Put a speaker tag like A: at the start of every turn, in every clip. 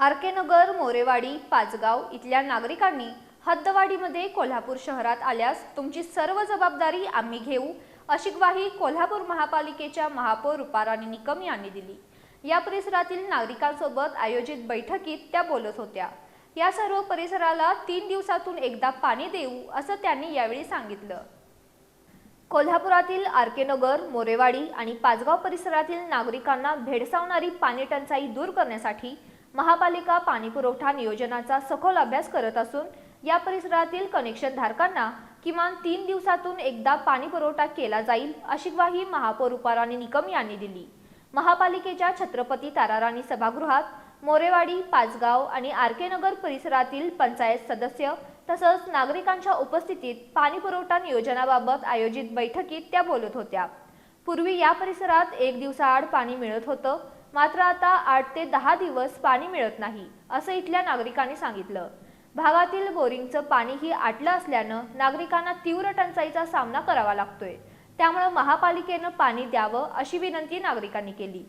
A: RK. नगर, मोरेवाडी, पाचगाव इथल्या नागरिकांनी हद्दवाढीमध्ये कोल्हापूर शहरात आल्यास तुमची सर्व जबाबदारी आम्ही घेऊ, अशी ग्वाही कोल्हापूर महापालिकेच्या महापौर रुपाराणी निकम यांनी दिली। या परिसरातील नागरिकांसोबत आयोजित बैठकीत त्या बोलत होत्या। या सर्व परिसराला 3 दिवसातून एकदा पाणी देऊ, असं त्यांनी यावेळी सांगितलं। कोल्हापुरातील आर.के. नगर, मोरेवाडी आणि पाचगाव परिसरातील नागरिकांना भेडसावणारी पाणी टंचाई दूर करण्यासाठी महापालिका पाणीपुरवठा नियोजनाचा सखोल अभ्यास करत असून या परिसरातील कनेक्शन धारकांना किमान 3 दिवसातून एकदा पाणी पुरवठा केला जाईल, अशी ग्वाही महापौर रुपाराणी निकम यांनी दिली। महापालिकेच्या छत्रपती ताराराणी सभागृहात मोरेवाडी, पाचगाव आणि आर.के. नगर परिसरातील पंचायत सदस्य तसंच नागरिकांच्या उपस्थितीत पाणी पुरवठा नियोजनाबाबत आयोजित बैठकीत त्या बोलत होत्या। पूर्वी या परिसरात 1 दिवसाआड पाणी मिळत होतं, मात्र आता 8 ते 10 दिवस पाणी मिळत नाही, असं इथल्या नागरिकांनी सांगितलं। भागातील बोरिंगचं पाणीही आटलं असल्यानं नागरिकांना तीव्र टंचाईचा सामना करावा लागतोय। त्यामुळे महापालिकेनं पाणी द्यावं, अशी विनंती नागरिकांनी केली।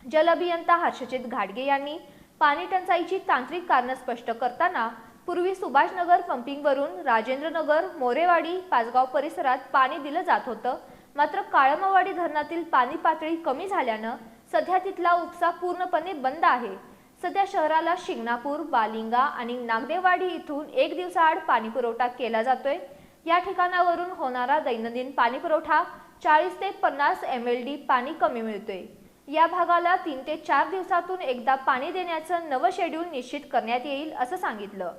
A: जलअभियंता हर्षचित घाटगे यांनी पाणी टंचाईची तांत्रिक कारणं स्पष्ट करताना पूर्वी सुभाषनगर पंपिंगवरून राजेंद्रनगर, मोरेवाडी, पाचगाव परिसरात पाणी दिलं जात होतं, मात्र काळमवाडी धरणातील पाणी पातळी कमी झाल्यानं सध्या तिथला उपसा पूर्णपणे बंद आहे। सध्या शहराला शिंगणापूर, बालिंगा आणि नागदेवाडी इथून 1 दिवसाआड पाणी पुरवठा केला जातोय। या ठिकाणावरून होणारा दैनंदिन पाणी पुरवठा 40 ते 50 MLD पाणी कमी मिळतोय। या भागाला 3 ते 4 दिवसातून एकदा पाणी देण्याचं नवं शेड्यूल निश्चित करण्यात येईल, असं सांगितलं।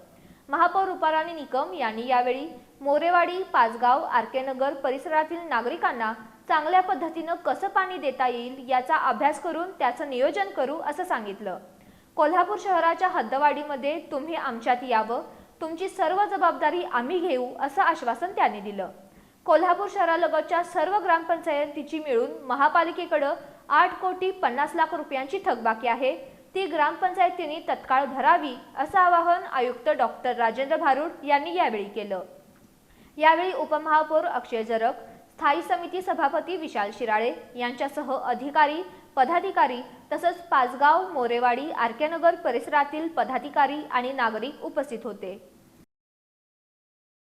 A: महापौर रुपाराणी निकम यांनी यावेळी मोरेवाडी, पाचगाव, आर.के. नगर परिसरातील नागरिकांना चांगल्या पद्धतीनं कसं पाणी देता येईल याचा अभ्यास करून त्याचं नियोजन करू, असं सांगितलं। कोल्हापूर शहराच्या हद्दवाढीमध्ये तुम्ही आमच्यात यावं, तुमची सर्व जबाबदारी आम्ही घेऊ, असं आश्वासन त्यांनी दिलं। कोल्हापूर शहरालगतच्या सर्व ग्रामपंचायतीची मिळून महापालिकेकडे 8,50,00,000 रुपयांची थकबाकी आहे, ती ग्रामपंचायतींनी तत्काळ भरावी, असं आवाहन आयुक्त डॉक्टर राजेंद्र भारुड यांनी यावेळी केलं। यावेळी उपमहापौर अक्षय जरग, स्थायी समिती सभापती विशाल शिराळे यांच्यासह अधिकारी, पदाधिकारी तसंच पाचगाव, मोरेवाडी, आर.के. नगर परिसरातील पदाधिकारी आणि नागरिक उपस्थित होते।